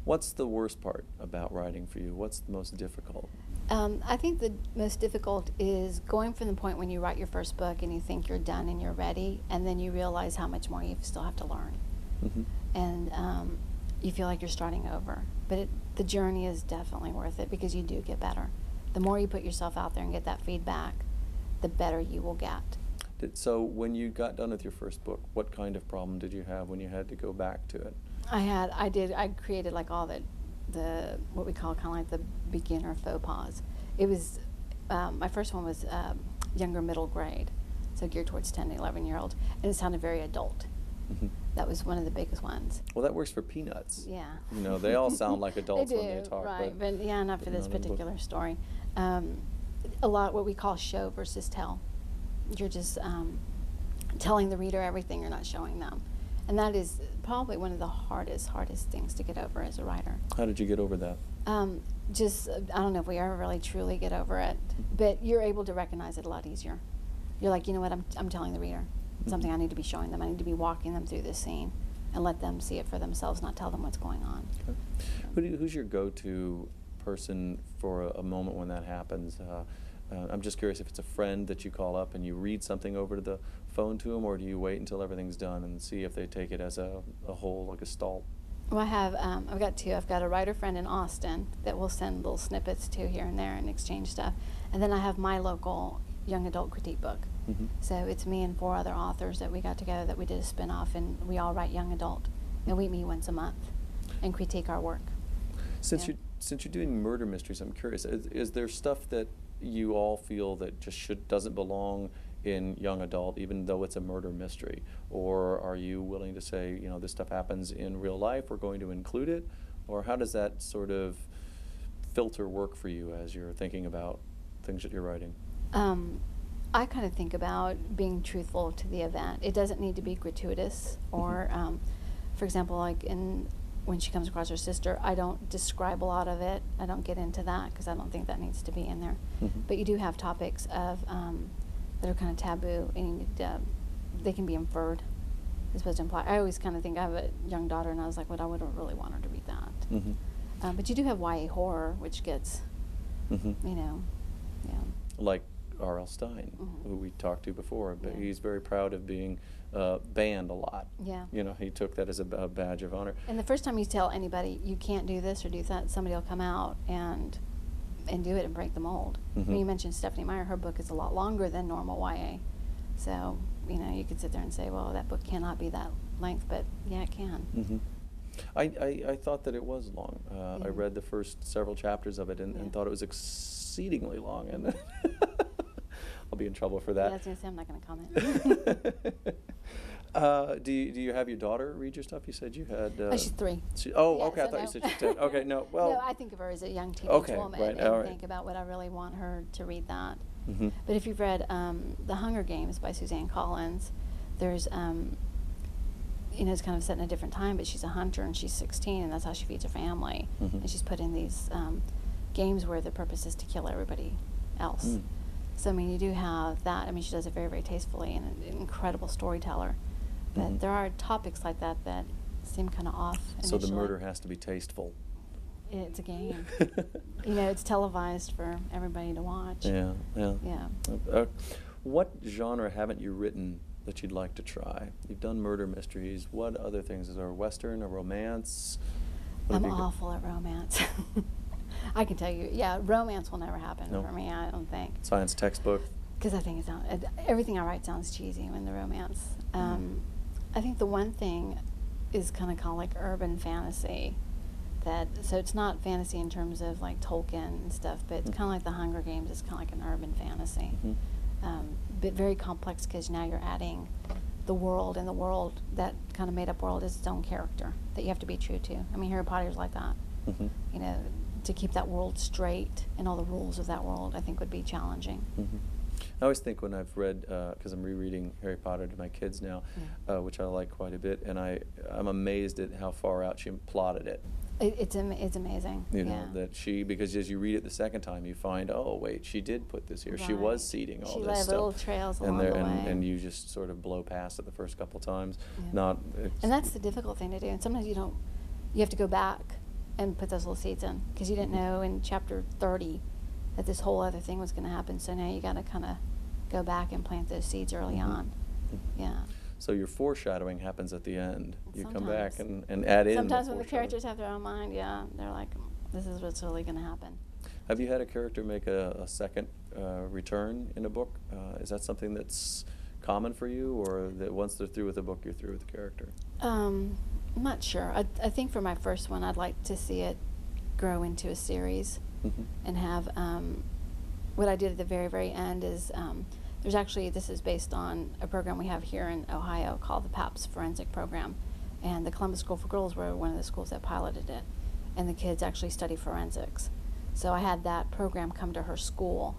What's the worst part about writing for you? What's the most difficult? I think the most difficult is going from the point when you write your first book and you think you're done and you're ready, and then you realize how much more you still have to learn. Hmm. And you feel like you're starting over. But the journey is definitely worth it because you do get better. The more you put yourself out there and get that feedback, the better you will get. So when you got done with your first book, what kind of problem did you have when you had to go back to it? I created like all the what we call kind of like the beginner faux pas. It was, my first one was younger middle grade, so geared towards 10 to 11-year-olds, and it sounded very adult. Hmm. That was one of the biggest ones. Well, that works for Peanuts. Yeah. You know, they all sound like adults They do, when they talk. right? But yeah, not for this not in the book. particular story. A lot what we call show versus tell. You're just telling the reader everything, you're not showing them. And that is probably one of the hardest things to get over as a writer. How did you get over that? I don't know if we ever really truly get over it, but you're able to recognize it a lot easier. You're like, you know what, I'm telling the reader something I need to be showing them. I need to be walking them through this scene and let them see it for themselves, not tell them what's going on. Okay. Who's your go-to person for a moment when that happens? I'm just curious if it's a friend that you call up and you read something over to the phone to them, or do you wait until everything's done and see if they take it as a whole, like a gestalt? Well, I've got two. I've got a writer friend in Austin that will send little snippets to here and there and exchange stuff. And then I have my local young adult critique book. Mm-hmm. So it's me and 4 other authors that we got together that we did a spin-off, and we all write young adult. And we meet once a month and critique our work. Since you're doing murder mysteries, I'm curious, is there stuff that you all feel that just doesn't belong in young adult, even though it's a murder mystery? Or are you willing to say, you know, this stuff happens in real life, we're going to include it? Or how does that sort of filter work for you as you're thinking about things that you're writing? I kind of think about being truthful to the event. It doesn't need to be gratuitous, or, for example, like when she comes across her sister, I don't describe a lot of it. I don't get into that because I don't think that needs to be in there. Mm-hmm. But you do have topics of that are kind of taboo, and they can be inferred as opposed to imply. I always kind of think, I have a young daughter, and I was like, well, I wouldn't really want her to read that. Mm-hmm. But you do have YA horror, which gets, Mm-hmm. you know, yeah. Like R.L. Stein, Mm-hmm. who we talked to before, but Yeah. he's very proud of being banned a lot. Yeah. You know, he took that as a badge of honor. And the first time you tell anybody you can't do this or do that, somebody will come out and do it and break the mold. Mhm. When you mentioned Stephanie Meyer, her book is a lot longer than normal YA. So, you know, you could sit there and say, well, that book cannot be that length, but yeah, it can. Hmm. I thought that it was long. I Yeah. read the first several chapters of it and Yeah. thought it was exceedingly long. And I'll be in trouble for that. Yeah, I was going to say, I'm not going to comment. Do you have your daughter read your stuff? You said you had. Oh, she's 3. Okay, Yeah, I thought so you no. said she's 10. Okay, no, well. No, I think of her as a young teenage Okay, woman right, and all right. think about what I really want her to read that. Mhm. But if you've read The Hunger Games by Suzanne Collins, there's, you know, it's kind of set in a different time, but she's a hunter and she's 16, and that's how she feeds her family. Mhm. And she's put in these games where the purpose is to kill everybody else. Mm. So, I mean, you do have that. I mean, she does it very, very tastefully, and an incredible storyteller. But Mhm. there are topics like that that seem kind of off initially. So the murder has to be tasteful. It's a game. You know, it's televised for everybody to watch. Yeah, yeah. Yeah. What genre haven't you written that you'd like to try? You've done murder mysteries. What other things? Is there a Western, a romance? What I'm have you done? awful at romance. I can tell you, yeah, romance will never happen No. for me, I don't think. Science textbook. Because I think everything I write sounds cheesy when the romance. I think the one thing is kind of like urban fantasy. So it's not fantasy in terms of like Tolkien and stuff, but it's kind of like the Hunger Games. It's kind of like an urban fantasy. Mhm. But very complex because now you're adding the world, and the world, that kind of made-up world, is its own character that you have to be true to. I mean, Harry Potter's like that. Mhm. You know, to keep that world straight and all the rules of that world, I think would be challenging. Mhm. I always think when I've read, because I'm rereading Harry Potter to my kids now, Yeah. which I like quite a bit, and I'm amazed at how far out she plotted it. It's amazing. You know, yeah. that because as you read it the second time, you find, oh, wait, she did put this here. She Right. was seeding all She this left stuff. little trails and along there, the way. and you just sort of blow past it the first couple times. Yeah. Not. And that's the difficult thing to do. And sometimes you have to go back and put those little seeds in, because you didn't know in chapter 30 that this whole other thing was going to happen. So now you got to kind of go back and plant those seeds early on. Yeah. So your foreshadowing happens at the end. You come back Sometimes. and add in. Sometimes the when the foreshadowing. characters have their own mind, yeah, they're like, this is what's really going to happen. Have you had a character make a second return in a book? Is that something that's common for you, or that once they're through with the book, you're through with the character? I'm not sure. I think for my first one, I'd like to see it grow into a series and have what I did at the very, very end is there's actually, this is based on a program we have here in Ohio called the PAPS Forensic Program. And the Columbus School for Girls were one of the schools that piloted it. And the kids actually study forensics. So I had that program come to her school.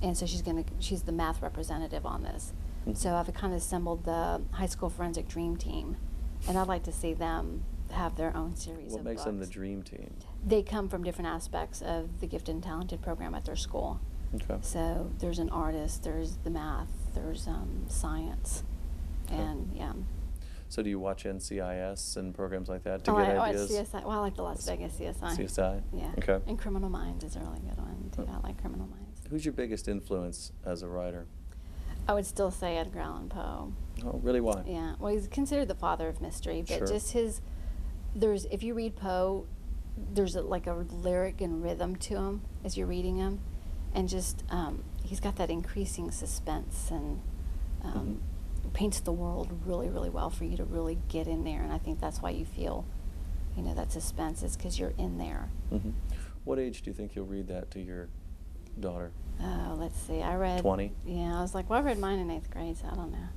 And so she's the math representative on this. So I've kind of assembled the high school forensic dream team. And I'd like to see them have their own series What of makes them the books. dream team? They come from different aspects of the gifted and talented program at their school. Okay. So there's an artist, there's the math, there's science, Okay. and yeah. So do you watch NCIS and programs like that to Oh, get I watch ideas? CSI. Well, I like the Las Vegas CSI. CSI? Yeah. Okay. And Criminal Minds is a really good one too. I like Criminal Minds. Who's your biggest influence as a writer? I would still say Edgar Allan Poe. Oh, really? Why? Yeah. Well, he's considered the father of mystery, but Sure. just if you read Poe, there's like a lyric and rhythm to him as you're reading him, and just he's got that increasing suspense and paints the world really, really well for you to really get in there. And I think that's why you feel, that suspense is because you're in there. What age do you think you'll read that to your daughter? Oh, let's see. I read 20? Yeah, I was like, well, I read mine in 8th grade, so I don't know.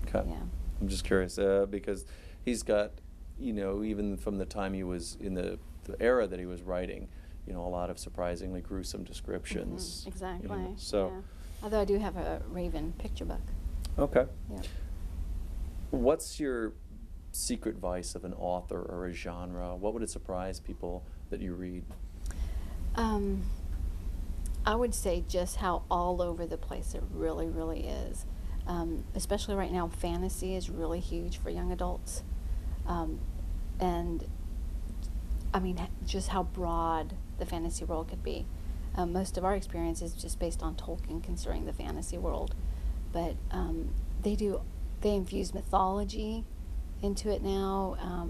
Okay. Yeah. I'm just curious because he's got, even from the time he was in the era that he was writing, a lot of surprisingly gruesome descriptions. Exactly. So, yeah. Although I do have a Raven picture book. okay. Yeah. What's your secret vice of an author or a genre? What would it surprise people that you read? I would say just how all over the place it really, really is. Especially right now, fantasy is really huge for young adults. And I mean, just how broad the fantasy world could be. Most of our experience is just based on Tolkien concerning the fantasy world. But they infuse mythology into it now,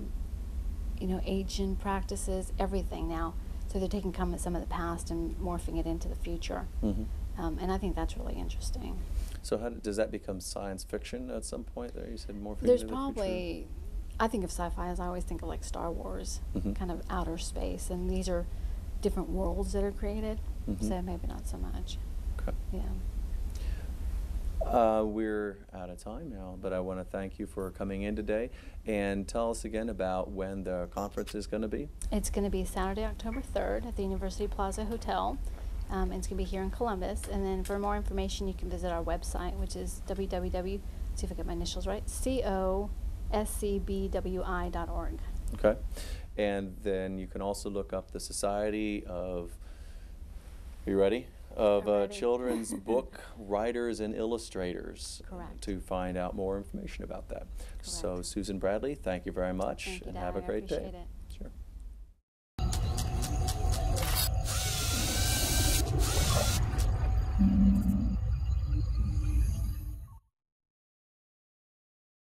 ancient practices, everything now. So they're taking some of the past and morphing it into the future. And I think that's really interesting. So does that become science fiction at some point there? You said morphing There's into the probably, I think of sci-fi as I always think of like Star Wars, kind of outer space. And these are different worlds that are created. So maybe not so much. Okay. Yeah. We're out of time now, but I want to thank you for coming in today and tell us again about when the conference is going to be. It's going to be Saturday, October 3rd at the University Plaza Hotel. And it's going to be here in Columbus. And then for more information, you can visit our website, which is www, see if I get my initials right, COSCBWI.org. Okay. And then you can also look up the Society of, are you ready? Of I'm ready. children's book writers and illustrators. Correct. To find out more information about that. So Correct. Susan Bradley, thank you very much Thank you, and have a Larry. I great day. appreciate it.